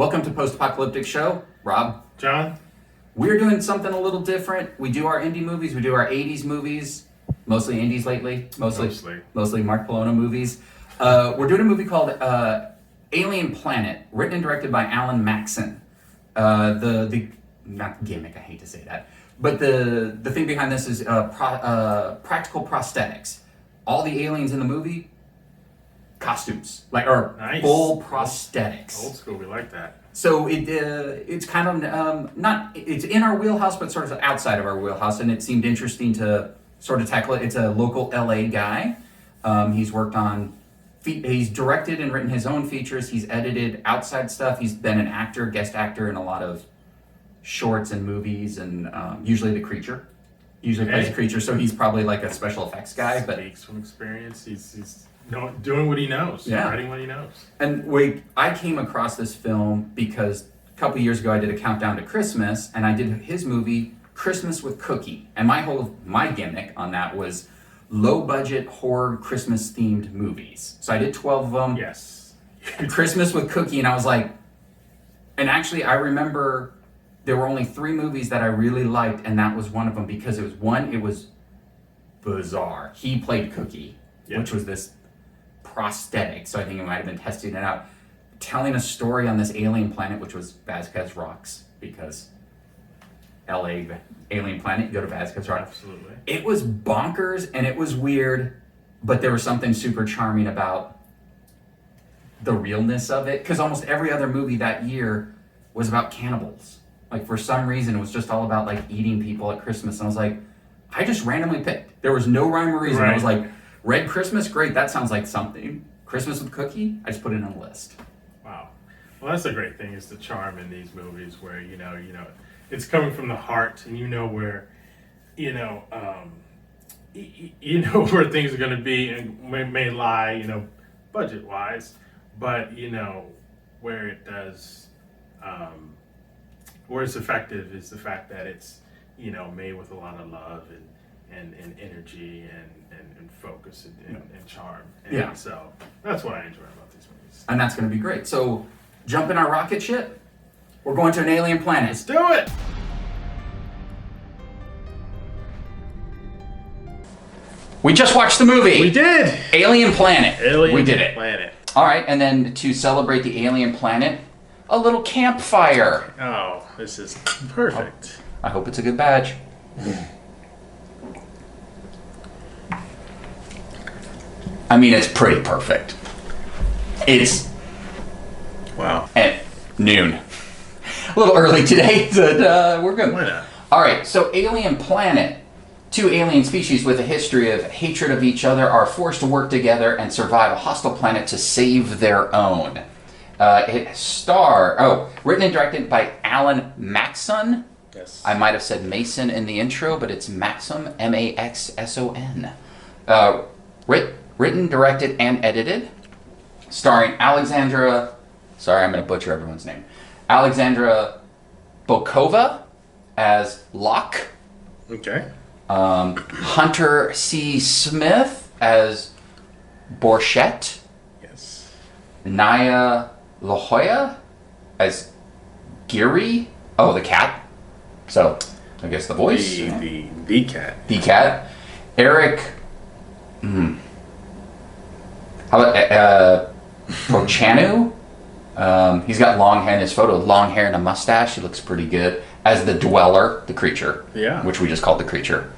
Welcome to Post Apocalyptic Show. Rob. John. We're doing something a little different. We do our indie movies. We do our 80s movies. Mostly indies lately. Mostly Mark Polona movies. We're doing a movie called Alien Planet, written and directed by Alan Maxson. The not gimmick, I hate to say that, but the thing behind this is practical prosthetics. All the aliens in the movie, costumes, nice. Full prosthetics. Old school, we like that. So it's kind of it's in our wheelhouse, but sort of outside of our wheelhouse, and it seemed interesting to sort of tackle it. It's a local LA guy. He's worked on, he's directed and written his own features. He's edited outside stuff. He's been an actor, guest actor in a lot of shorts and movies, and usually the creature. Usually plays the creature, so he's probably like a special effects guy. But speaks from experience. He's doing what he knows. Yeah. Writing what he knows. And I came across this film because a couple years ago I did a countdown to Christmas, and I did his movie Christmas with Cookie, and my gimmick on that was low budget horror Christmas themed movies. So I did 12 of them. Yes. Christmas with Cookie, and I was like, and actually I remember there were only 3 movies that I really liked, and that was one of them because it was bizarre. He played Cookie, which was this prosthetic, so I think he might have been testing it out, telling a story on this alien planet, which was Vasquez Rocks, because LA alien planet, you go to Vasquez Rocks. Absolutely. It was bonkers and it was weird, but there was something super charming about the realness of it, because almost every other movie that year was about cannibals. Like, for some reason, it was just all about like eating people at Christmas, and I was like, I just randomly picked. There was no rhyme or reason. Right. I was like, Red Christmas, great, that sounds like something. Christmas with Cookie, I just put it on the list. Wow. Well, that's the great thing, is the charm in these movies where, you know, it's coming from the heart, and where, where things are going to be and may lie, budget-wise, but, where it does, where it's effective is the fact that it's, made with a lot of love and energy and focus and charm. And so that's what I enjoy about these movies. And that's going to be great. So, jump in our rocket ship. We're going to an alien planet. Let's do it! We just watched the movie. We did! Alien Planet. We did it. Planet. All right, and then to celebrate the alien planet, a little campfire. Oh, this is perfect. I hope it's a good badge. I mean, it's pretty perfect. It's Wow. at noon. A little early today, but we're good. Why not? All right, so Alien Planet. 2 alien species with a history of hatred of each other are forced to work together and survive a hostile planet to save their own. Written and directed by Alan Maxson. Yes. I might have said Mason in the intro, but it's Maxson, M-A-X-S-O-N. Written, directed, and edited. Starring Alexandra, sorry, I'm going to butcher everyone's name. Alexandra Bokova as Locke. Okay. Hunter C. Smith as Brocheet. Yes. Naya La Jolla as Geary. Oh, the cat. So, I guess the voice. The cat. The cat. Eric. How about Prochnau? He's got long hair in his photo, long hair and a mustache. He looks pretty good. As the Dweller, the creature. Yeah. Which we just called the creature.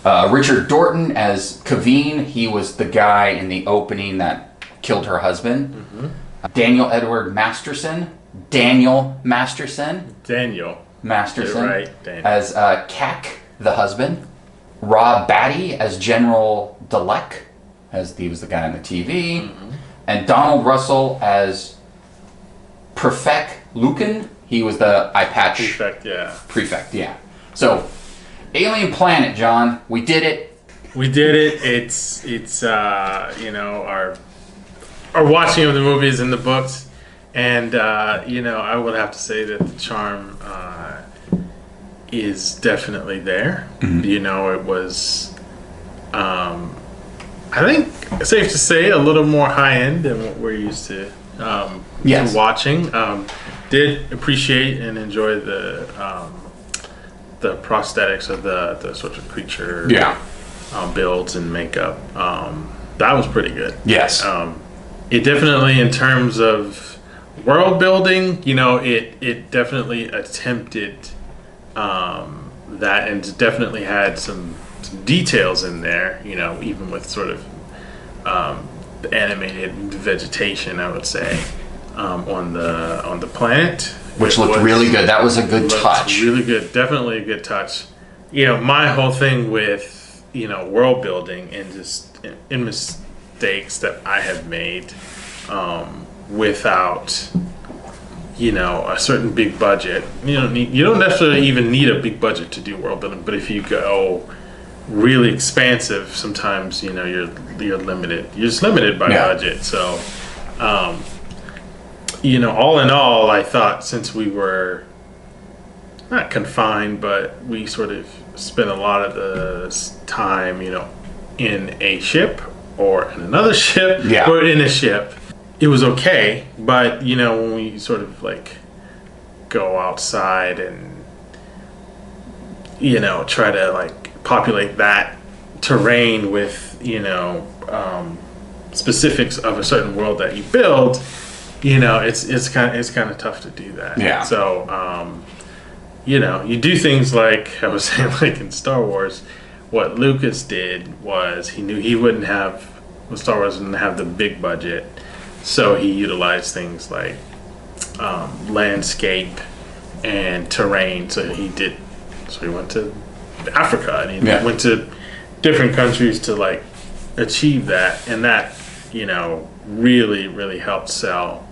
Richard Dorton as Kaveen. He was the guy in the opening that killed her husband. Mm-hmm. Daniel Edward Masterson. Daniel Masterson. Daniel. Masterson. You're right, Daniel. As Kaak, the husband. Rob Batie as General Dalek, as he was the guy on the TV. Mm-hmm. And Donald Russell as Prefect Lukon. He was the eye patch. Prefect, yeah. So, Alien Planet, John. We did it. We did it. It's our watching of the movies and the books, and I would have to say that the charm is definitely there. Mm-hmm. It was I think safe to say a little more high end than what we're used to yes. watching. did appreciate and enjoy the prosthetics of the sort of creature builds and makeup. That was pretty good. Yes. It definitely, in terms of world building, it definitely attempted that, and definitely had some details in there. Even with sort of the animated vegetation, I would say, on the planet, which looked really good. That was a good touch. Really good, definitely a good touch. My whole thing with world building and just in mistakes that I have made without a certain big budget. You don't necessarily even need a big budget to do world building, but if you go really expansive, sometimes you're limited. You're just limited by budget. So all in all, I thought, since we were not confined, but we sort of spent a lot of the time in a ship or in another ship or in a ship, it was okay. But when we sort of like go outside and try to like populate that terrain with specifics of a certain world that you build, it's kind of tough to do that. So you do things like I was saying, like in Star Wars, what Lucas did was he knew he wouldn't have, Star Wars didn't have the big budget, so he utilized things like landscape and terrain. So he went to Africa, and he went to different countries to like achieve that, and that really, really helped sell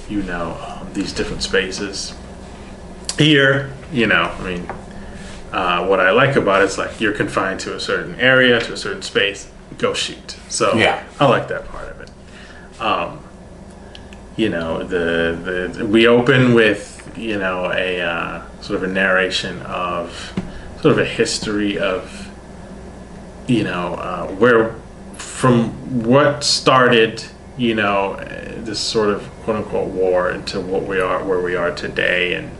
these different spaces. Here, what I like about it is like you're confined to a certain area, to a certain space, go shoot. So I like that part of it. We open with a sort of a narration of sort of a history of where, from what started this sort of quote unquote war into where we are today. And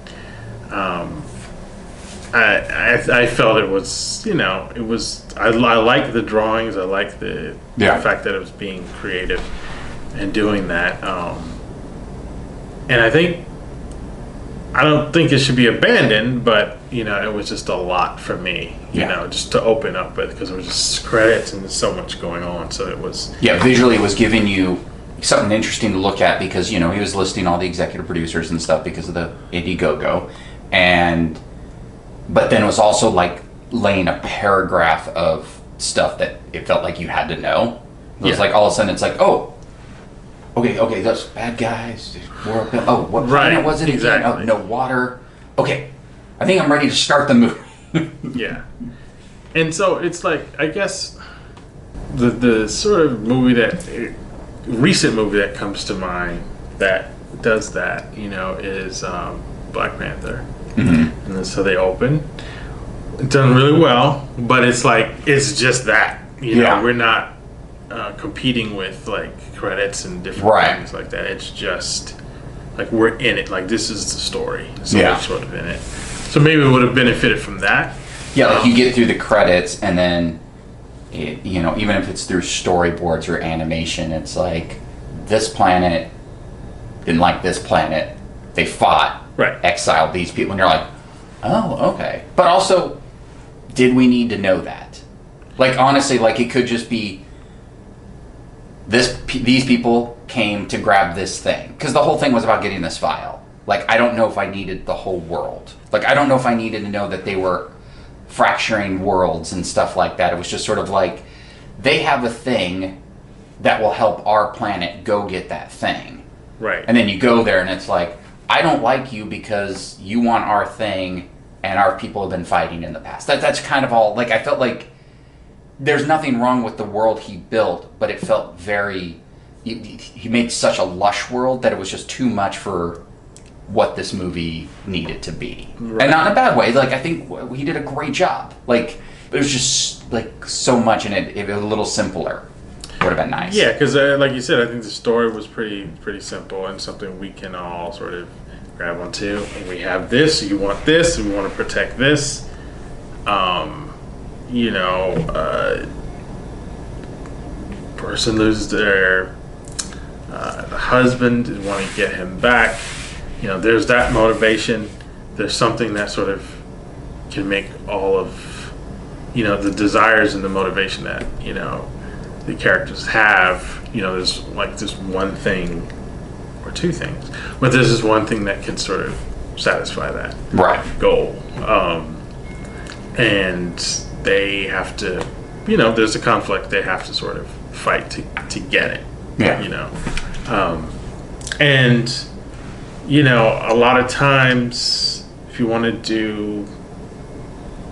I felt it was I like the drawings, I like the fact that it was being creative and doing that, and I don't think it should be abandoned, but it was just a lot for me, just to open up with, because it was just credits and there's so much going on. So it was visually it was giving you something interesting to look at, because he was listing all the executive producers and stuff because of the Indiegogo, but then it was also like laying a paragraph of stuff that it felt like you had to know. It was like all of a sudden it's like, oh, okay, those bad guys. What planet was it again? Exactly. Oh, no water. Okay, I think I'm ready to start the movie. Yeah, and so it's like, I guess the sort of recent movie that comes to mind that does that, is Black Panther. Mm-hmm. And so they open, it's done really well, but it's like, it's just that, we're not competing with like credits and different things like that. It's just like we're in it, like this is the story, so we're sort of in it. So maybe we would have benefited from that. Like you get through the credits, and then even if it's through storyboards or animation, it's like this planet didn't like this planet, they fought, exiled these people, and you're like, oh, okay. But also, did we need to know that? Like, honestly, like it could just be these people came to grab this thing, because the whole thing was about getting this file. Like, I don't know if I needed the whole world. Like, I don't know if I needed to know that they were fracturing worlds and stuff like that. It was just sort of like, they have a thing that will help our planet go get that thing. Right. And then you go there and it's like, I don't like you because you want our thing and our people have been fighting in the past. That's kind of all. Like, I felt like there's nothing wrong with the world he built, but it felt very, he made such a lush world that it was just too much for what this movie needed to be. Right. And not in a bad way. Like, I think he did a great job. Like, it was just like so much in it. It was a little simpler. Would have been nice. Yeah, because like you said, I think the story was pretty simple and something we can all sort of grab onto. And we have this. You want this. We want to protect this. Person loses their husband, and want to get him back. There's that motivation. There's something that sort of can make all of the desires and the motivation that the characters have. There's like this one thing or two things, but there's this one thing that can sort of satisfy that goal. And they have to, there's a conflict. They have to sort of fight to get it. And a lot of times, if you want to do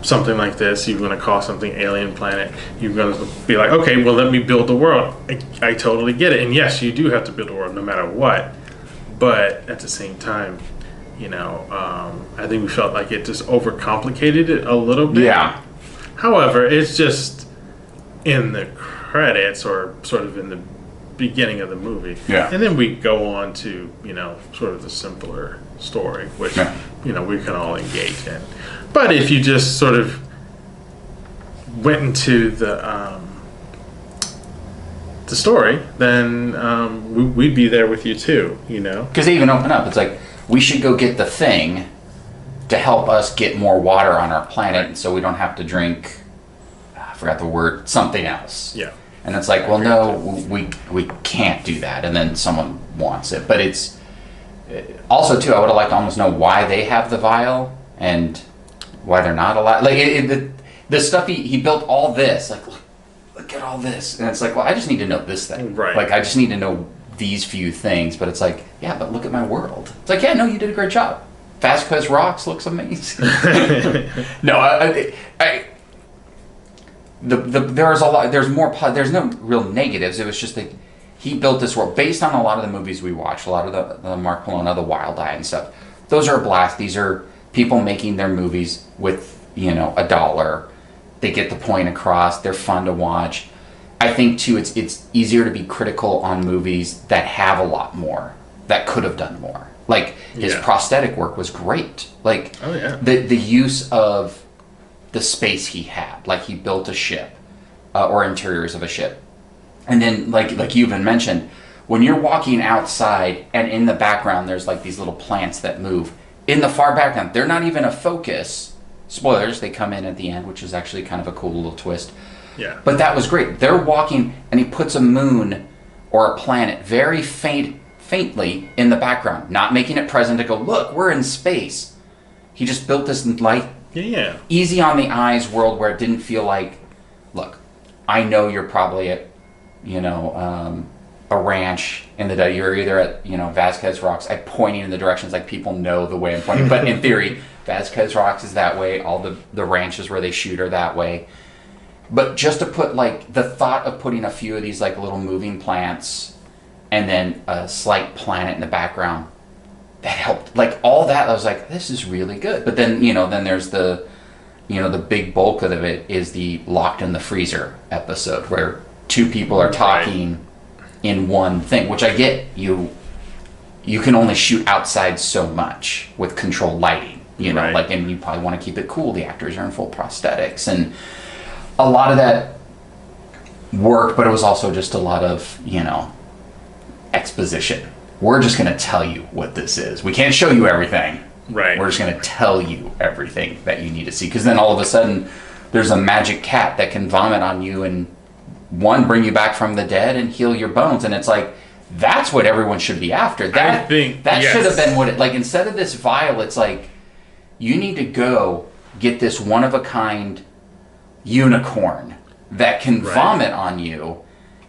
something like this, you're going to call something Alien Planet. You're going to be like, okay, well, let me build the world. I totally get it. And yes, you do have to build a world no matter what. But at the same time, I think we felt like it just overcomplicated it a little bit. Yeah. However, it's just in the credits or sort of in the beginning of the movie. Yeah. And then we go on to, sort of the simpler story, which, we can all engage in. But if you just sort of went into the story, then we'd be there with you too, Because they even open up. It's like, we should go get the thing to help us get more water on our planet, and so we don't have to drink, I forgot the word, something else. Yeah. And it's like, well, no, we can't do that. And then someone wants it. But it's also, too, I would have liked to almost know why they have the vial and why they're not allowed. Like, the stuff he built all this. Like, look at all this. And it's like, well, I just need to know this thing. Right. Like, I just need to know these few things. But it's like, yeah, but look at my world. It's like, yeah, no, you did a great job. Vasquez Rocks looks amazing. No, there's a lot. There's more. There's no real negatives. It was just that he built this world based on a lot of the movies we watched, a lot of the Mark Polona, the Wild Eye and stuff. Those are a blast. These are people making their movies with $1. They get the point across. They're fun to watch. I think too, it's easier to be critical on movies that have a lot more, that could have done more. Like his prosthetic work was great. Like the use of the space he had, like he built a ship or interiors of a ship, and then like you even mentioned, when you're walking outside and in the background there's like these little plants that move in the far background. They're not even a focus. Spoilers, they come in at the end, which is actually kind of a cool little twist. Yeah. But that was great. They're walking and he puts a moon or a planet very faintly in the background, not making it present to go, look, we're in space. He just built this light, easy on the eyes world where it didn't feel like, look, I know you're probably at, a ranch in the you're either at, Vasquez Rocks. I'm pointing in the directions like people know the way I'm pointing. But in theory, Vasquez Rocks is that way. All the ranches where they shoot are that way. But just to put like the thought of putting a few of these like little moving plants and then a slight planet in the background, that helped. Like all that, I was like, this is really good. But then, then there's the big bulk of it is the locked in the freezer episode where two people are talking in one thing, which I get. You can only shoot outside so much with controlled lighting, and you probably want to keep it cool. The actors are in full prosthetics, and a lot of that worked, but it was also just a lot of, exposition. We're just going to tell you what this is. We can't show you everything. Right. We're just going to tell you everything that you need to see. Because then all of a sudden, there's a magic cat that can vomit on you and, bring you back from the dead and heal your bones. And it's like, that's what everyone should be after. That should have been what it, like, instead of this vial, it's like, you need to go get this one-of-a-kind unicorn that can vomit on you,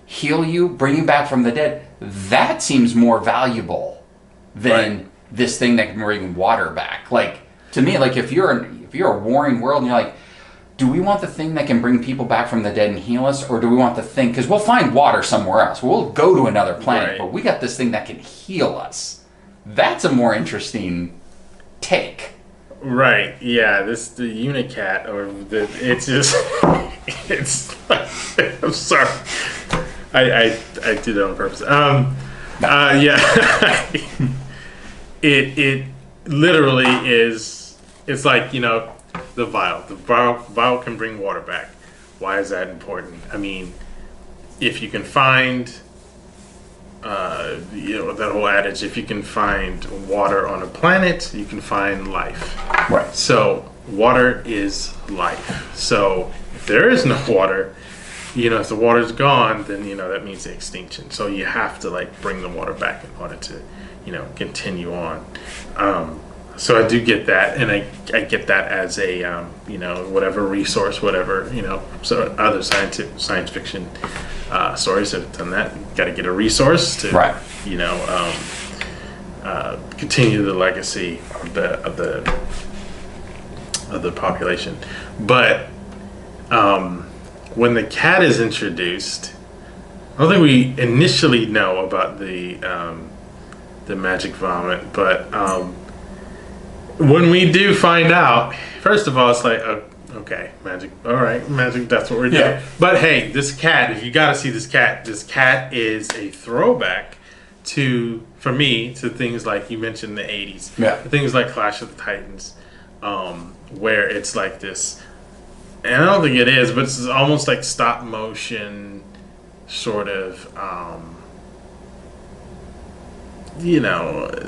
heal you, bring you back from the dead. That seems more valuable than this thing that can bring water back. Like, to me, like if you're a warring world and you're like, do we want the thing that can bring people back from the dead and heal us, or do we want the thing, because we'll find water somewhere else, we'll go to another planet, but we got this thing that can heal us. That's a more interesting take. Right, yeah, the unicat, it's just, I'm sorry. I did it on purpose. literally is, it's like, the vial. The vial can bring water back. Why is that important? I mean, if you can find, that whole adage, if you can find water on a planet, you can find life. Right. So water is life. So if there is no water, if the water's gone, then, that means the extinction. So you have to bring the water back in order to, continue on. So I do get that, and I get that as a, whatever resource, whatever, so other science fiction stories have done that. Got to get a resource to, right. Continue the legacy of the population. But when the cat is introduced, I don't think we initially know about the magic vomit, but when we do find out, first of all, it's like, okay, magic, all right, magic, that's what we're doing. Yeah. But hey, this cat, if you got to see this cat is a throwback for me, to things like you mentioned the 80s. Yeah. Things like Clash of the Titans, where it's like this, and I don't think it is, but it's almost like stop motion sort of,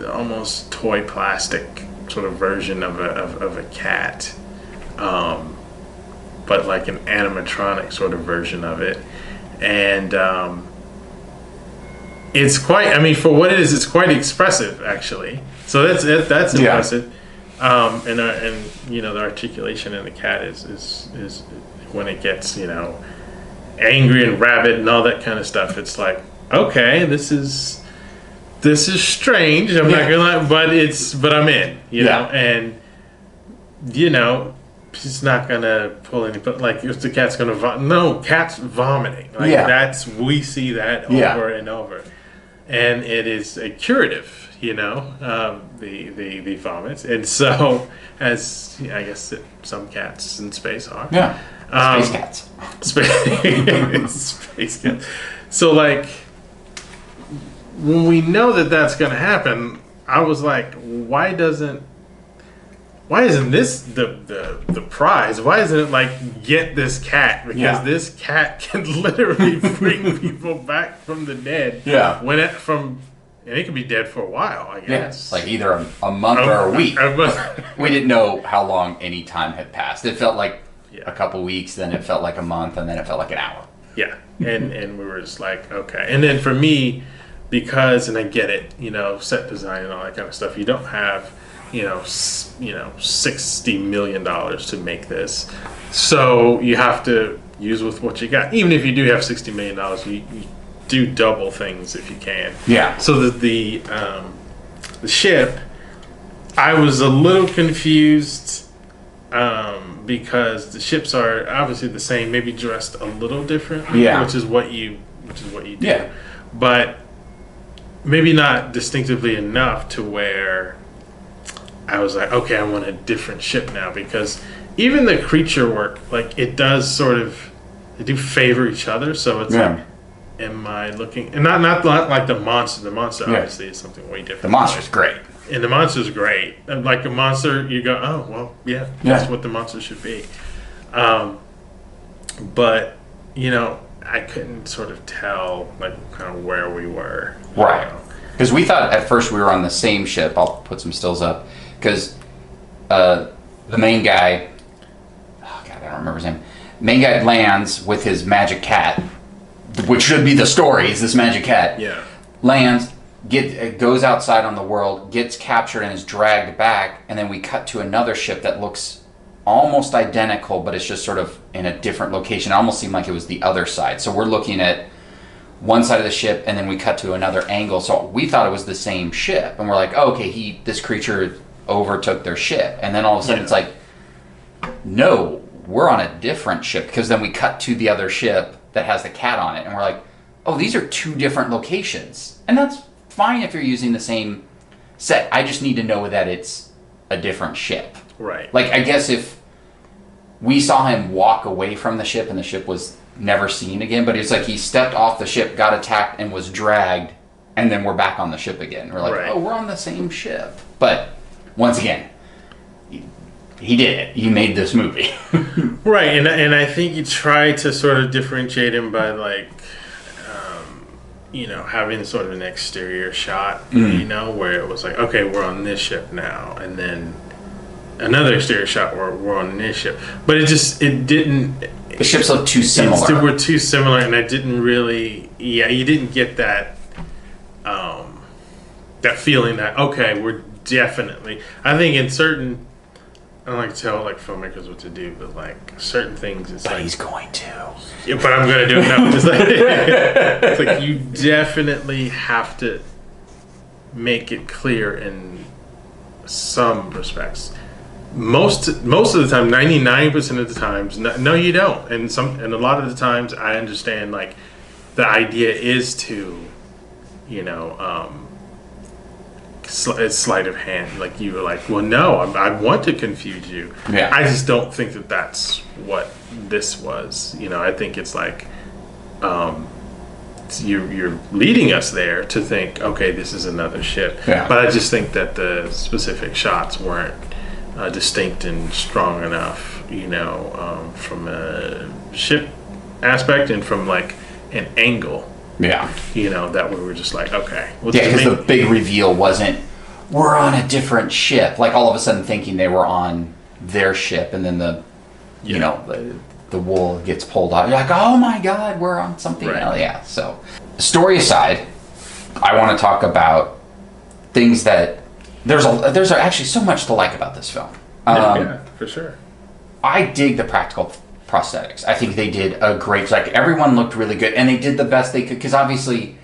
almost toy plastic sort of version of a cat, but like an animatronic sort of version of it, and it's quite. I mean, for what it is, it's quite expressive actually. So that's impressive. And the articulation in the cat is when it gets angry and rabid and all that kind of stuff. It's like, okay, this is strange. I'm not gonna lie, but I'm in, know, and she's not gonna pull any. But if the cat's gonna vomit, no, cat's vomiting. We see that over and over, and it is a curative. The vomits, and so as I guess some cats in space are. Yeah. Space cats. Space cats. So when we know that that's going to happen, I was like, why isn't this the prize? Why isn't it get this cat? Because this cat can literally bring people back from the dead. Yeah. And it could be dead for a while, I guess. Yes, either a month or a week. We didn't know how long any time had passed. It felt like a couple weeks, then it felt like a month, and then it felt like an hour. Yeah, and we were just like, okay. And then for me, because, and I get it, set design and all that kind of stuff, you don't have, $60 million to make this. So you have to use with what you got. Even if you do have $60 million, you do double things if you can. Yeah. So that the ship, I was a little confused because the ships are obviously the same, maybe dressed a little differently, which is what you do. Yeah. But maybe not distinctively enough to where I was like, okay, I want a different ship now, because even the creature work, it does they do favor each other. So it's am I looking, and not like the monster. The monster obviously is something way different. The monster's great. And the monster's great. And like a monster, you go, oh, well, that's what the monster should be. But, I couldn't sort of tell, kind of where we were. Right. Because we thought at first we were on the same ship. I'll put some stills up. Because the main guy, I don't remember his name. Main guy lands with his magic cat, which should be the story, is this magic cat. Yeah. Lands, goes outside on the world, gets captured and is dragged back, and then we cut to another ship that looks almost identical, but it's just sort of in a different location. It almost seemed like it was the other side. So we're looking at one side of the ship, and then we cut to another angle. So we thought it was the same ship, and we're like, oh, okay, this creature overtook their ship. And then all of a sudden it's like, no, we're on a different ship, because then we cut to the other ship that has the cat on it, and we're like, oh, these are two different locations. And that's fine if you're using the same set. I just need to know that it's a different ship. Right. I guess if we saw him walk away from the ship and the ship was never seen again, but it's like he stepped off the ship, got attacked, and was dragged, and then we're back on the ship again. We're like, oh, we're on the same ship. But once again, he did it. He made this movie. Right, and I think you try to sort of differentiate him by like, having sort of an exterior shot, where it was like, okay, we're on this ship now, and then another exterior shot where we're on this ship. But it didn't. The ships look too similar. They were too similar, and I didn't really. Yeah, you didn't get that. That feeling that okay, we're definitely. I think in certain. I don't like to tell like filmmakers what to do, but like certain things, it's like he's going to. Yeah, but I'm gonna do it now. Just like, it's like you definitely have to make it clear in some respects. Most of the time, 99% of the times, no, you don't. And a lot of the times, I understand like the idea is to, sleight of hand. Like you were like, well, no, I want to confuse you. Yeah. I just don't think that that's what this was. I think it's like you're leading us there to think, okay, this is another ship. Yeah. But I just think that the specific shots weren't distinct and strong enough, from a ship aspect and from like an angle. Yeah. That we were just like, okay. Because the big reveal wasn't, we're on a different ship. Like all of a sudden thinking they were on their ship, and then the wool gets pulled out. You're like, oh my God, we're on something else. Yeah. So, story aside, I want to talk about things that there's actually so much to like about this film. Yeah, for sure. I dig the practical prosthetics. I think they did a great, like everyone looked really good, and they did the best they could, because obviously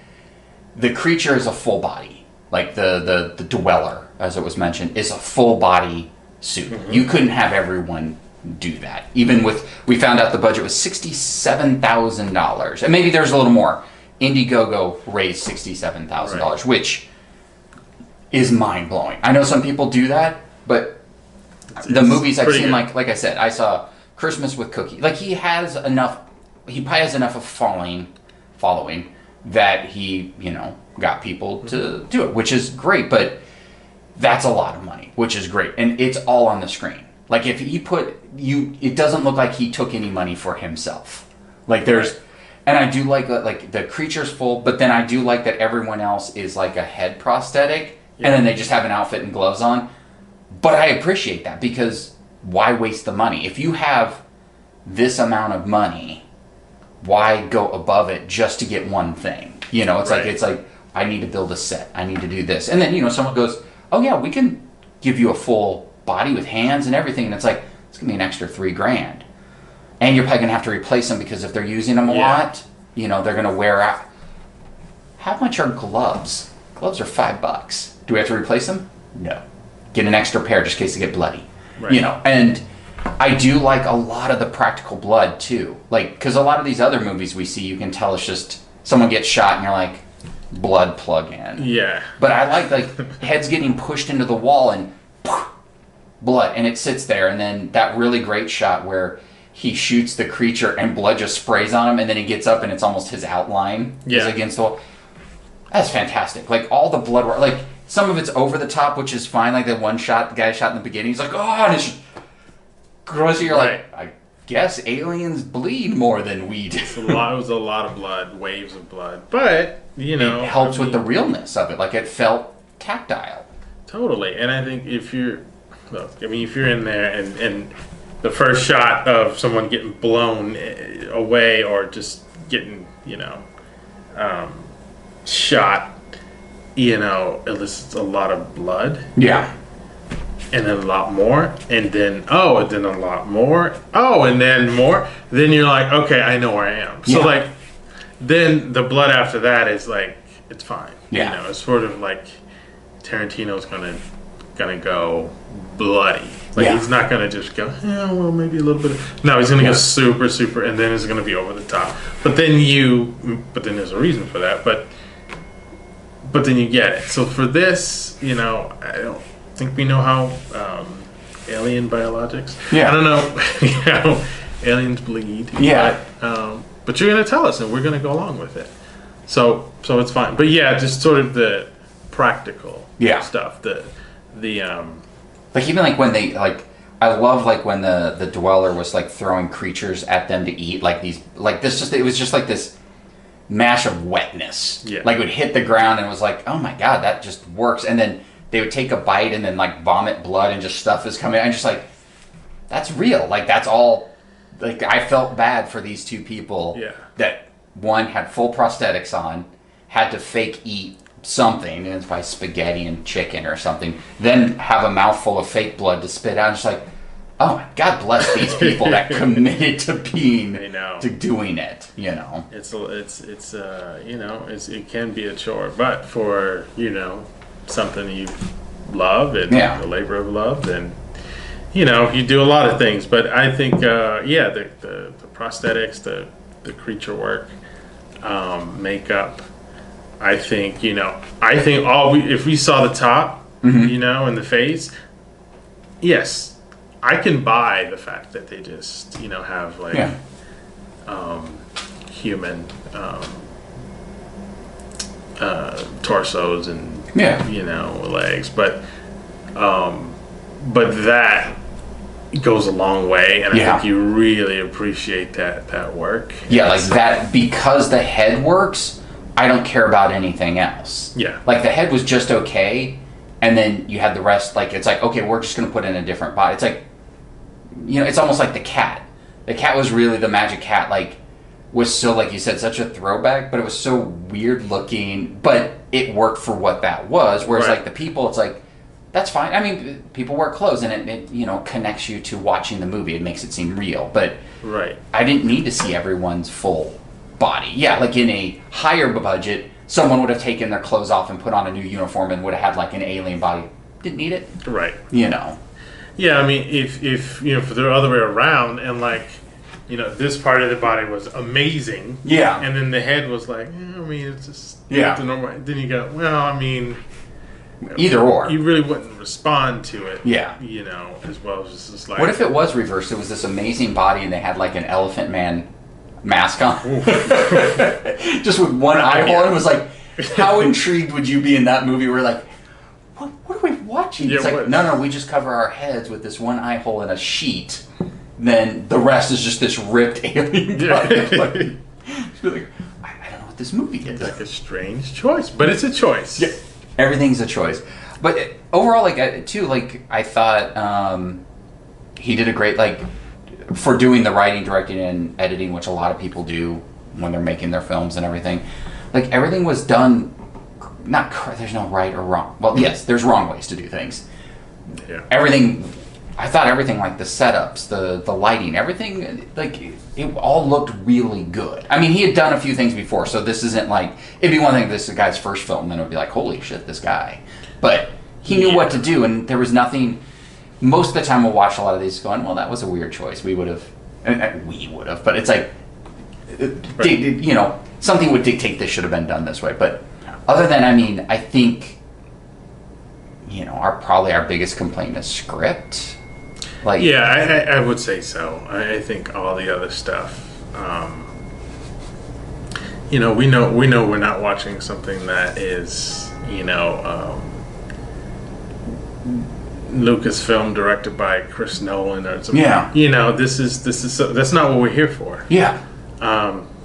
the creature is a full body, like the dweller, as it was mentioned, is a full body suit. Mm-hmm. You couldn't have everyone do that. Even with, we found out the budget was $67,000, and maybe there's a little more. Indiegogo raised $67,000, right, which is mind-blowing. I know some people do that, but the movies I've seen, like I said, I saw Christmas with Cookie. Like he probably has enough of following that he, got people to do it, which is great, but that's a lot of money, which is great. And it's all on the screen. Like if he it doesn't look like he took any money for himself. Like and I do like the creature's full, but then I do like that everyone else is like a head prosthetic, and then they just have an outfit and gloves on. But I appreciate that, because why waste the money? If you have this amount of money, why go above it just to get one thing? It's like I need to build a set. I need to do this. And then, someone goes, oh yeah, we can give you a full body with hands and everything. And it's like, it's going to be an extra $3,000. And you're probably going to have to replace them, because if they're using them a lot, they're going to wear out. How much are gloves? Gloves are $5. Do we have to replace them? No. Get an extra pair just in case they get bloody. Right. And I do like a lot of the practical blood too. Like, because a lot of these other movies we see, you can tell it's just someone gets shot and you're like, blood plug in. Yeah. But I like heads getting pushed into the wall and blood, and it sits there, and then that really great shot where he shoots the creature and blood just sprays on him, and then he gets up and it's almost his outline is against the wall. That's fantastic. Like all the blood, like some of it's over the top, which is fine. Like the one shot, the guy shot in the beginning, he's like, oh, and it's gross. You're like, I guess aliens bleed more than we do. It was a lot of blood, waves of blood, but it helps with the realness of it. Like it felt tactile. Totally, and I think if you're in there and the first shot of someone getting blown away or just getting shot, it elicits a lot of blood. Yeah. And then a lot more, and then a lot more, and then more. Then you're like, okay, I know where I am. So like, then the blood after that is like, it's fine. Yeah. It's sort of like Tarantino's gonna go bloody. Like he's not gonna just go, well, maybe a little bit. No, he's gonna go super, super, and then it's gonna be over the top. But then there's a reason for that. But then you get it. So for this, I don't think we know how alien biologics. Yeah. I don't know. Aliens bleed. Yeah. But you're gonna tell us, and we're gonna go along with it. So it's fine. But just sort of the practical stuff. The Like even like when they like, I love like when the dweller was like throwing creatures at them to eat, like these, like this, just it was just like this mash of wetness. Yeah. Like it would hit the ground and it was like, oh my god, that just works. And then they would take a bite and then like vomit blood and just stuff is coming. I'm just like, that's real. Like that's all. Like I felt bad for these two people. Yeah. That one had full prosthetics on, had to fake eat something, and it's by spaghetti and chicken or something, then have a mouthful of fake blood to spit out. And just like, oh my God, bless these people that committed to to doing it. You know, it's you know, it can be a chore, but for something you love and the labor of love, then you do a lot of things. But I think the prosthetics, the creature work, makeup. I think if we saw the top, in the face, yes, I can buy the fact that they just have like human torsos and legs, but that goes a long way, and I think you really appreciate that work. Yeah, like that, because the head works, I don't care about anything else. Yeah. Like the head was just okay, and then you had the rest, like it's like, okay, we're just going to put in a different body. It's like, it's almost like the cat. The cat was really, the magic cat, like, was so, like you said, such a throwback, but it was so weird looking, but it worked for what that was. Whereas like the people, it's like, that's fine. I mean, people wear clothes, and it connects you to watching the movie. It makes it seem real, but I didn't need to see everyone's full body. Yeah, like in a higher budget, someone would have taken their clothes off and put on a new uniform and would have had like an alien body. Didn't need it. Right. Yeah, I mean, if if the other way around, and like, this part of the body was amazing. Yeah. And then the head was like, I mean, it's just the normal. Then you go, well, I mean, either or. You really wouldn't respond to it. Yeah. As well as just like. What if it was reversed? It was this amazing body, and they had like an Elephant Man mask on, just with one eyeball. And it was like, how intrigued would you be in that movie? Where like, what are we watching? It's like, no, we just cover our heads with this one eye hole and a sheet. Then the rest is just this ripped alien body. Like, I don't know what this movie is. It's like a strange choice, but it's a choice. Yeah, everything's a choice. But overall, like I thought he did a great, like, for doing the writing, directing, and editing, which a lot of people do when they're making their films and everything. Like, everything was done, there's no right or wrong. Well, yes, there's wrong ways to do things. Yeah. I thought everything, like the setups, the lighting, everything, like, it all looked really good. I mean, he had done a few things before, so this isn't like, it'd be one thing if this is the guy's first film, then it would be like, holy shit, this guy. But he knew what to do, and there was nothing. Most of the time we'll watch a lot of these going, well, that was a weird choice. We would have, but it's like, something would dictate this should have been done this way. But other than, I mean, I think, probably our biggest complaint is script. Like, yeah, I would say so. I think all the other stuff, we know we're not watching something that is, Lucasfilm directed by Chris Nolan or something. Yeah. This is that's not what we're here for. Yeah.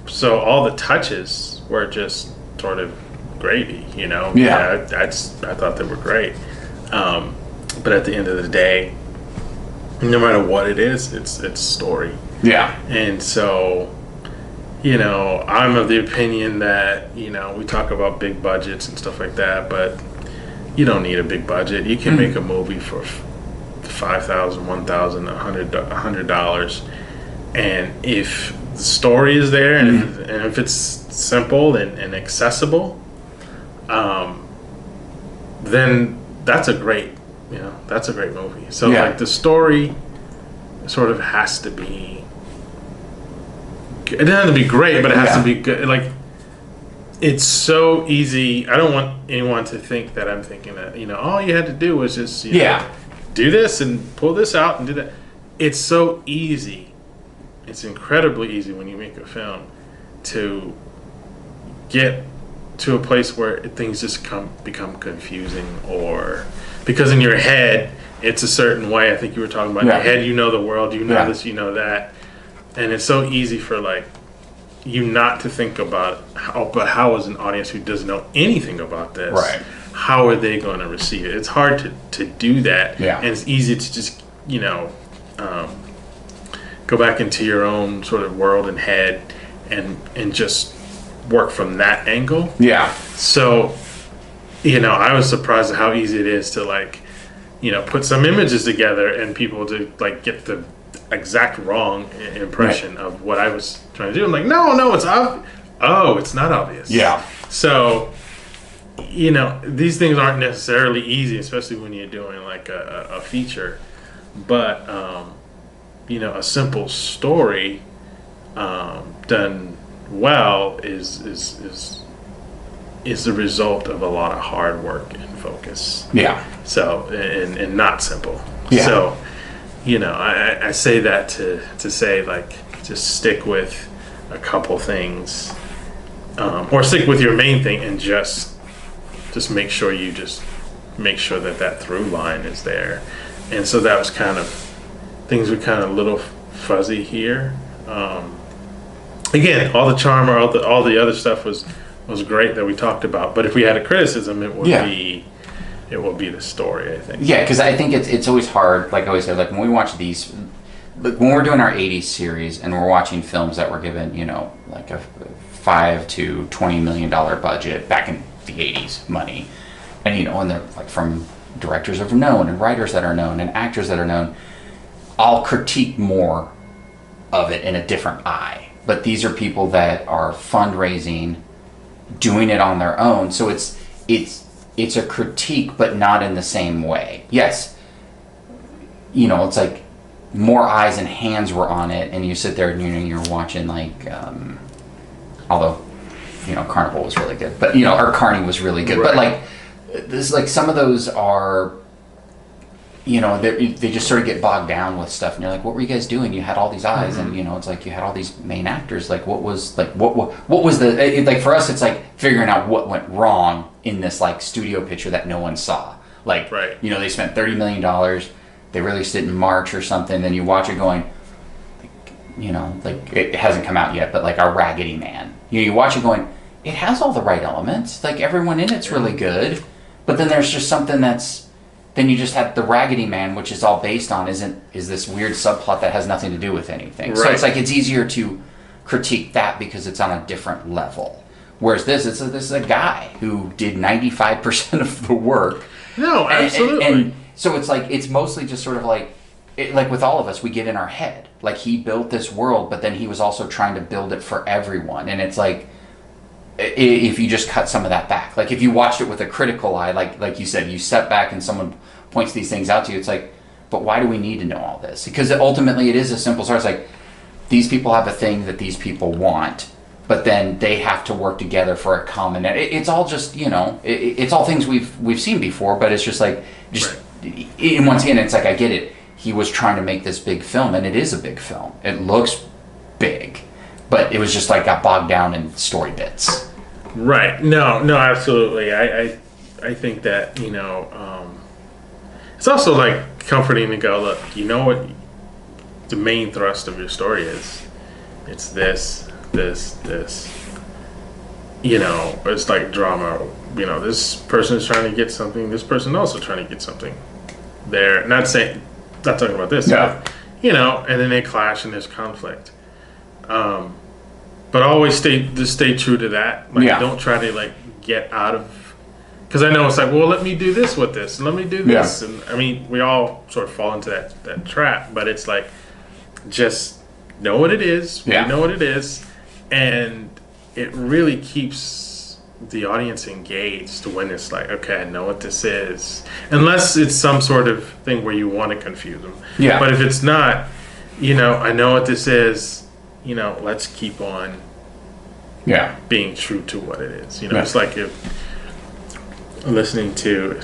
So all the touches were just sort of gravy, Yeah. I thought they were great. But at the end of the day, no matter what it is, it's story. Yeah. And so, I'm of the opinion that, we talk about big budgets and stuff like that, but you don't need a big budget. You can make a movie for $5,000, $1,000, $100, and if the story is there and if it's simple and accessible, then that's a great movie. So like the story sort of has to be. It doesn't have to be great, but it has to be good. Like, it's so easy. I don't want anyone to think that I'm thinking that, all you had to do was just, do this and pull this out and do that. It's so easy. It's incredibly easy when you make a film to get to a place where things just become confusing, or because in your head it's a certain way. I think you were talking about in your head, you know the world, you know this, you know that. And it's so easy for like you not to think about how is an audience who doesn't know anything about this, how are they going to receive it? It's hard to do that. And it's easy to just, go back into your own sort of world and head and just work from that angle. So, I was surprised at how easy it is to like, put some images together and people to like get the exact wrong impression of what I was trying to do. I'm like, no, it's obvious. Oh, it's not obvious. So, these things aren't necessarily easy, especially when you're doing like a feature. But, a simple story done well is the result of a lot of hard work and focus. So, and not simple. So, I say that to say like just stick with a couple things, or stick with your main thing and just make sure that through line is there. And so that was kind of things were kind of a little fuzzy here. Again, all the charm or all the other stuff was great that we talked about. But if we had a criticism, it would be the story, I think. Yeah, because I think it's always hard. Like I always say, like when we watch these, when we're doing our '80s series and we're watching films that were given, like a $5 to $20 million budget back in the '80s, money, and and they're like from directors that are known and writers that are known and actors that are known. I'll critique more of it in a different eye. But these are people that are fundraising, doing it on their own. So it's a critique, but not in the same way. Yes, it's like more eyes and hands were on it, and you sit there and you're watching like, although Carnival was really good, but or Carney was really good, but like this, like some of those are. They just sort of get bogged down with stuff, and you're like, "What were you guys doing? You had all these eyes, and it's like you had all these main actors. Like, what was the like for us? It's like figuring out what went wrong in this like studio picture that no one saw. Like, they spent $30 million, they released it in March or something. Then you watch it going, like it hasn't come out yet, but like our Raggedy Man. You watch it going, it has all the right elements. Like everyone in it's really good, but then there's just something that's. Then you just have the Raggedy Man, which is all based on is this weird subplot that has nothing to do with anything. So it's like it's easier to critique that because it's on a different level. Whereas this is a guy who did 95% of the work. No, absolutely. And so it's like it's mostly just sort of like like with all of us, we get in our head. Like he built this world, but then he was also trying to build it for everyone. And it's like if you just cut some of that back, like if you watched it with a critical eye, like you said, you step back and someone points these things out to you, it's like, but why do we need to know all this? Because ultimately it is a simple story. It's like these people have a thing that these people want, but then they have to work together for a common. It's all just it's all things we've seen before, but it's just like and once again, it's like I get it. He was trying to make this big film, and it is a big film. It looks big, but it was just like got bogged down in story bits. Right. No, absolutely. I think that, it's also like comforting to go, look, you know what the main thrust of your story is? It's this. It's like drama. This person is trying to get something, this person also trying to get something. They're not talking about this. Yeah. But, and then they clash and there's conflict. But always stay true to that. Like, don't try to like get out of, because I know it's like, well, let me do this with this, and let me do this, and I mean, we all sort of fall into that trap. But it's like, just know what it is. We know what it is, and it really keeps the audience engaged when it's like, okay, I know what this is, unless it's some sort of thing where you want to confuse them. But if it's not, I know what this is. Let's keep on being true to what it is. It's like if listening to,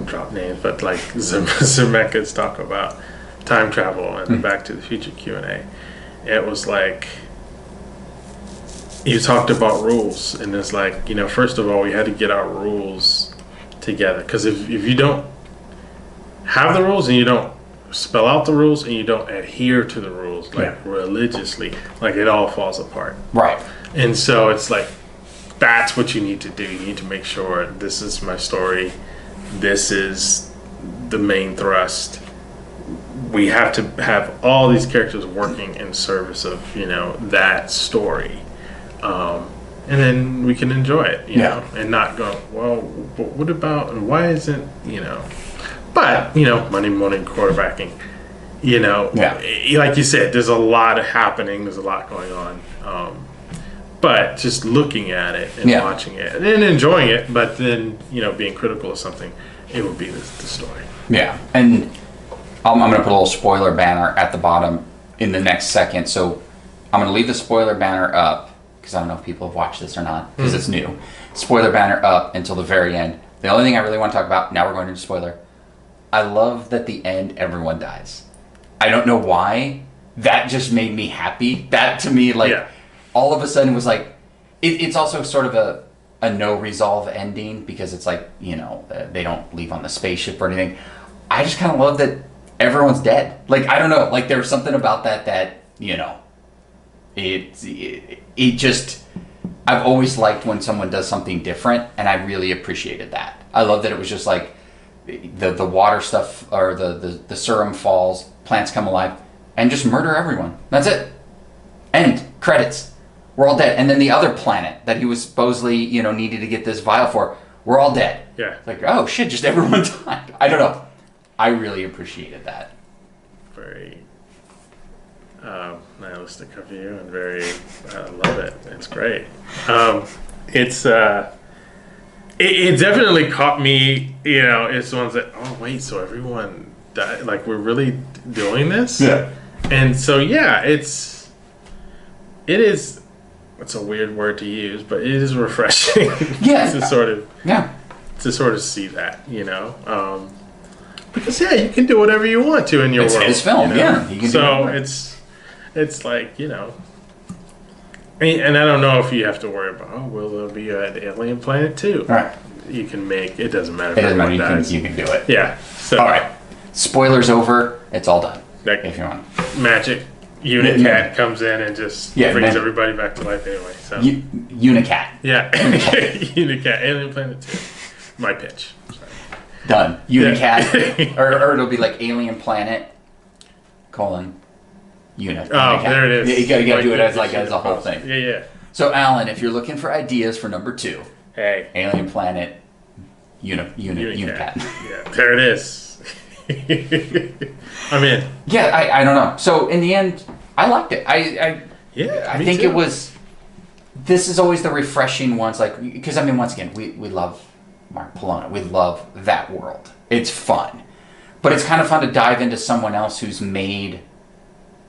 drop names, but like Zemeckis talk about time travel and Back to the Future Q&A. It was like, you talked about rules, and it's like, first of all, we had to get our rules together. Because if you don't have the rules and you don't spell out the rules and you don't adhere to the rules religiously, like it all falls apart. Right. And so it's like, that's what you need to do. You need to make sure this is my story. This is the main thrust. We have to have all these characters working in service of, that story. And then we can enjoy it, you know, and not go, well, but what about, and why isn't, but, Monday morning quarterbacking, like you said, there's a lot happening, there's a lot going on. But just looking at it and watching it and enjoying it, but then, being critical of something, it would be the story. Yeah. And I'm going to put a little spoiler banner at the bottom in the next second. So I'm going to leave the spoiler banner up, because I don't know if people have watched this or not, because it's new. Spoiler banner up until the very end. The only thing I really want to talk about, now we're going into spoiler. I love that the end, everyone dies. I don't know why. That just made me happy. That to me, all of a sudden was like, it's also sort of a no resolve ending, because it's like, they don't leave on the spaceship or anything. I just kind of love that everyone's dead. Like, I don't know, like there's something about that, it just, I've always liked when someone does something different, and I really appreciated that. I love that it was just like the water stuff, or the serum falls, plants come alive, and just murder everyone. That's it. End. Credits. We're all dead. And then the other planet that he was supposedly, needed to get this vial for, we're all dead. Yeah. It's like, oh shit, just everyone died. I don't know. I really appreciated that. Very nihilistic of you, and very, I love it. It's great. It definitely caught me, it's the ones that, oh wait, so everyone died, like we're really doing this? Yeah. And so it's a weird word to use, but it is refreshing to sort of see that, because you can do whatever you want to in your world. It's his film, He can so it's like, and I don't know if you have to worry about, will there be an alien planet too? All right. You can make, it doesn't matter. It doesn't matter, you can do it. Yeah. So, all right. Spoilers over. It's all done. Like, if you want. Magic Unicat comes in and just brings everybody back to life anyway. So Unicat. Yeah. Unicat, Alien Planet 2. My pitch. Sorry. Done. Unicat. or it'll be like Alien Planet, Unicat. Oh, there it is. You gotta do it as a whole thing. Yeah. So Alan, if you're looking for ideas for number 2, hey, Alien Planet, Unicat. Yeah, there it is. I'm in. Yeah, I don't know. So in the end, I liked it. I think too. it was. This is always the refreshing ones, because once again, we love Mark Polona. We love that world. It's fun, but it's kind of fun to dive into someone else who's made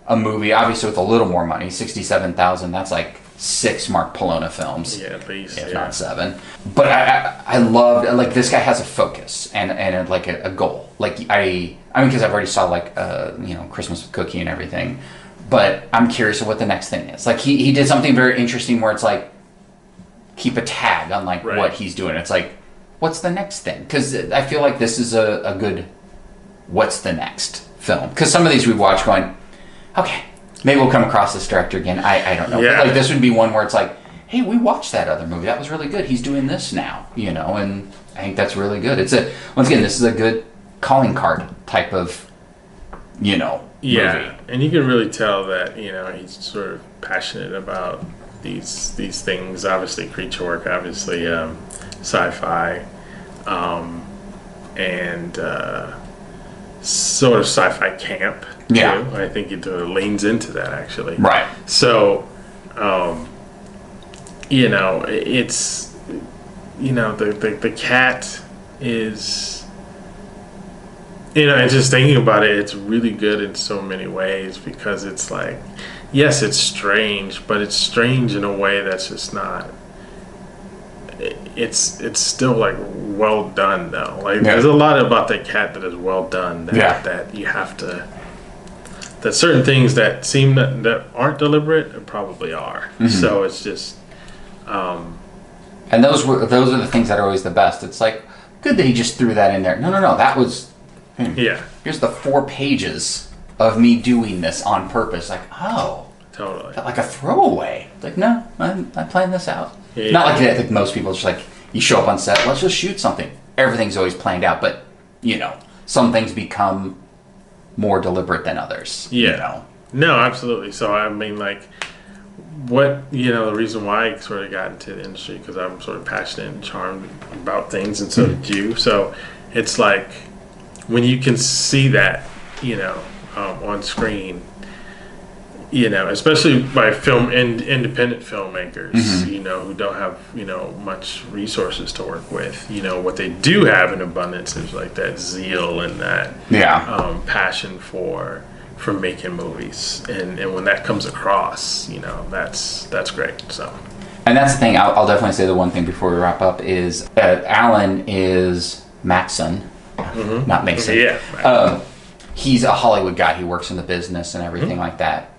a movie, obviously with a little more money, $67,000. That's like 6 Mark Polona films. Yeah, at least, if not 7. But I loved, this guy has a focus and a goal. Because I've already saw Christmas with Cookie and everything, but I'm curious of what the next thing is. He did something very interesting where it's keep a tag on what he's doing. It's what's the next thing? Because I feel like this is a good what's the next film. Because some of these we've watched going, okay, maybe we'll come across this director again. I don't know. Yeah. But this would be one where it's hey, we watched that other movie. That was really good. He's doing this now, and I think that's really good. Once again, this is a good calling card type of, movie. Yeah, and you can really tell that, he's sort of passionate about these things. Obviously, creature work, obviously, sci-fi, and sort of sci-fi camp. Yeah, too. I think it leans into that actually. Right. So, it's the cat is, and just thinking about it, it's really good in so many ways, because it's yes, it's strange, but it's strange in a way that's just not. It's still well done though. There's a lot about that cat that is well done. That you have to. That certain things that seem that aren't deliberate probably are. Mm-hmm. So it's just. And those are the things that are always the best. It's good that he just threw that in there. No. That was Yeah. Here's the 4 pages of me doing this on purpose. Like, oh. Totally. Like a throwaway. Like, no, I planned this out. Yeah. Not like that. Like most people just like, you show up on set, let's just shoot something. Everything's always planned out, but, some things become more deliberate than others. Yeah. No, absolutely. So, I mean, like, the reason why I sort of got into the industry, because I'm sort of passionate and charmed about things, and so did you. So, it's like, when you can see that, on screen, especially by independent filmmakers, who don't have, much resources to work with. What they do have in abundance is like that zeal and that passion for making movies, and when that comes across, that's great. So, and that's the thing. I'll definitely say the one thing before we wrap up is Alan is Maxson, not Maxson. Yeah. He's a Hollywood guy. He works in the business and everything like that.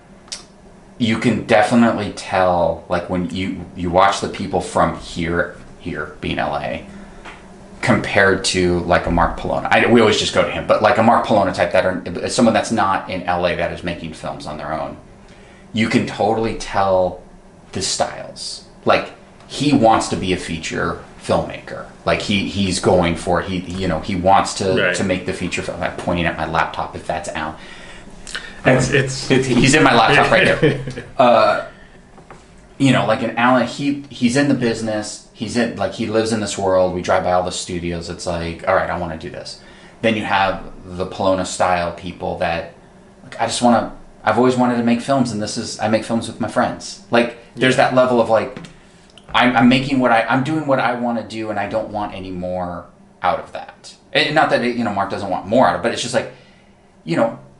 You can definitely tell, like when you watch the people from here being LA, compared to like a Mark Polona. We always just go to him, but like a Mark Polona type that are someone that's not in LA that is making films on their own. You can totally tell the styles. Like he wants to be a feature filmmaker. Like he's going for it. He wants to make the feature film. I'm pointing at my laptop if that's out. He's in my laptop right there. Like an Alan, he's in the business. He lives in this world. We drive by all the studios. It's like, all right, I want to do this. Then you have the Polona style people that, like, I've always wanted to make films, and I make films with my friends. Like, there's that level of like, I'm doing what I want to do, and I don't want any more out of that. And not that Mark doesn't want more out of it, but it's just like,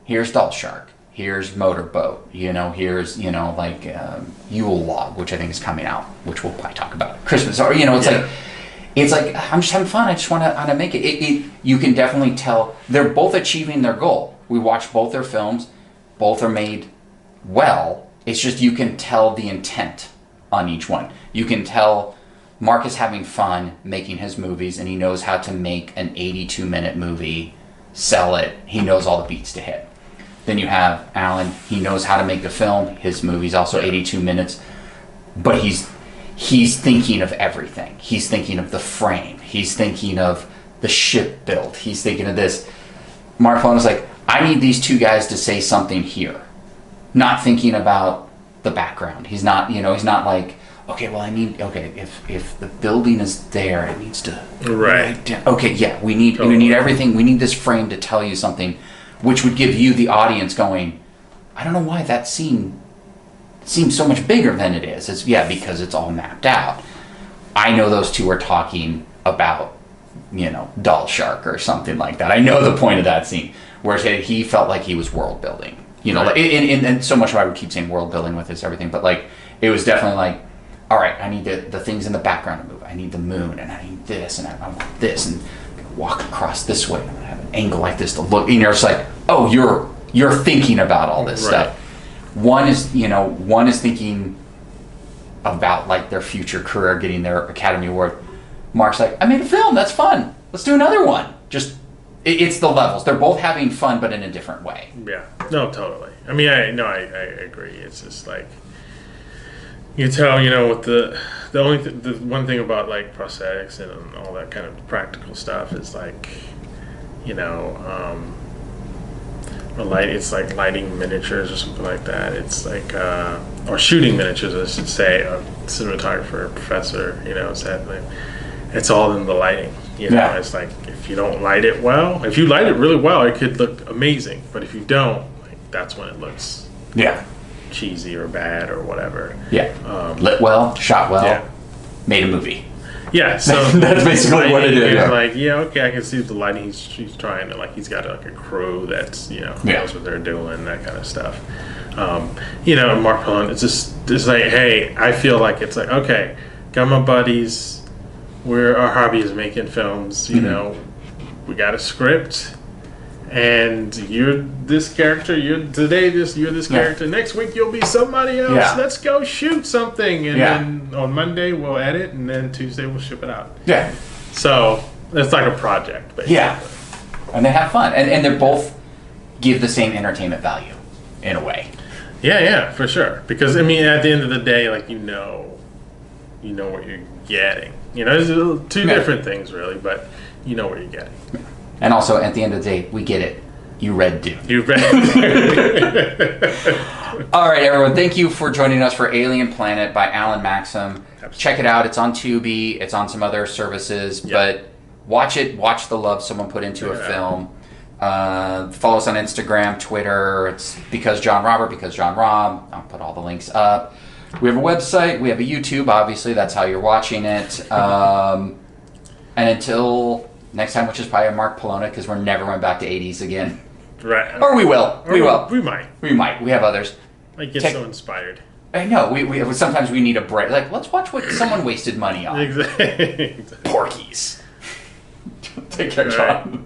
here's Doll Shark. Here's Motorboat, here's, Yule Log, which I think is coming out, which we'll probably talk about at Christmas. Or, it's like, I'm just having fun. I just want to make it. You can definitely tell they're both achieving their goal. We watch both their films. Both are made well. It's just you can tell the intent on each one. You can tell Mark is having fun making his movies, and he knows how to make an 82-minute movie, sell it. He knows all the beats to hit. Then you have Alan. He knows how to make a film. His movie's also 82 minutes, but he's thinking of everything. He's thinking of the frame. He's thinking of the ship build. He's thinking of this. Mark Polona's like, I need these 2 guys to say something here, not thinking about the background. He's not, he's not like, okay, well, if the building is there, it needs to okay, yeah, we need everything. We need this frame to tell you something, which would give you, the audience, going, I don't know why that scene seems so much bigger than it is. It's because it's all mapped out. I know those 2 are talking about, Doll Shark or something like that. I know the point of that scene, whereas he felt like he was world building. And so much why we keep saying world building with this everything, but like it was definitely like, all right, I need the things in the background to move. I need the moon, and I need this, and I want this, and walk across this way, and I'm gonna have an angle like this to look. And you're just like, oh, you're thinking about all this stuff. One is thinking about like their future career, getting their Academy Award. Mark's like, I made a film. That's fun. Let's do another one. Just it's the levels. They're both having fun, but in a different way. Yeah. No, totally. I mean, I agree. It's just like, you tell, with the one thing about like prosthetics and all that kind of practical stuff is like, it's like lighting miniatures or something like that. It's like, or shooting miniatures, I should say. A cinematographer, professor, said like, it's all in the lighting. It's like, if you don't light it well, if you light it really well, it could look amazing. But if you don't, like, that's when it looks cheesy or bad or whatever. Lit well, shot well, made a movie. Yeah, so that's basically what it is. Like, okay, I can see the lighting. He's trying to, like, he's got like a crew that's knows what they're doing, that kind of stuff. And Mark Pond, it's like, hey, I feel like it's like, okay, got my buddies. Our hobby is making films. We got a script, and you're this character. You're this character. Next week you'll be somebody else. Let's go shoot something, and then on Monday we'll edit, and then Tuesday we'll ship it out. So it's like a project, basically. and they have fun, and they both give the same entertainment value in a way. Yeah, for sure. Because I mean, at the end of the day, like you know what you're getting. There's two different things really, but you know what you're getting. And also, at the end of the day, we get it. You read Dune. You read. All right, everyone. Thank you for joining us for Alien Planet by Alan Maxson. Check it out. It's on Tubi. It's on some other services, but watch it. Watch the love someone put into a film. Follow us on Instagram, Twitter. It's because John Robert, because John Rob. I'll put all the links up. We have a website. We have a YouTube. Obviously, that's how you're watching it. And until next time, which is probably a Mark Polona, because we're never going back to 80s again. Right. Or we will. We will. We might. We might. We have others. I get so inspired. I know. We sometimes we need a break. Like, let's watch what someone wasted money on. Exactly. Porkies. Take care, John.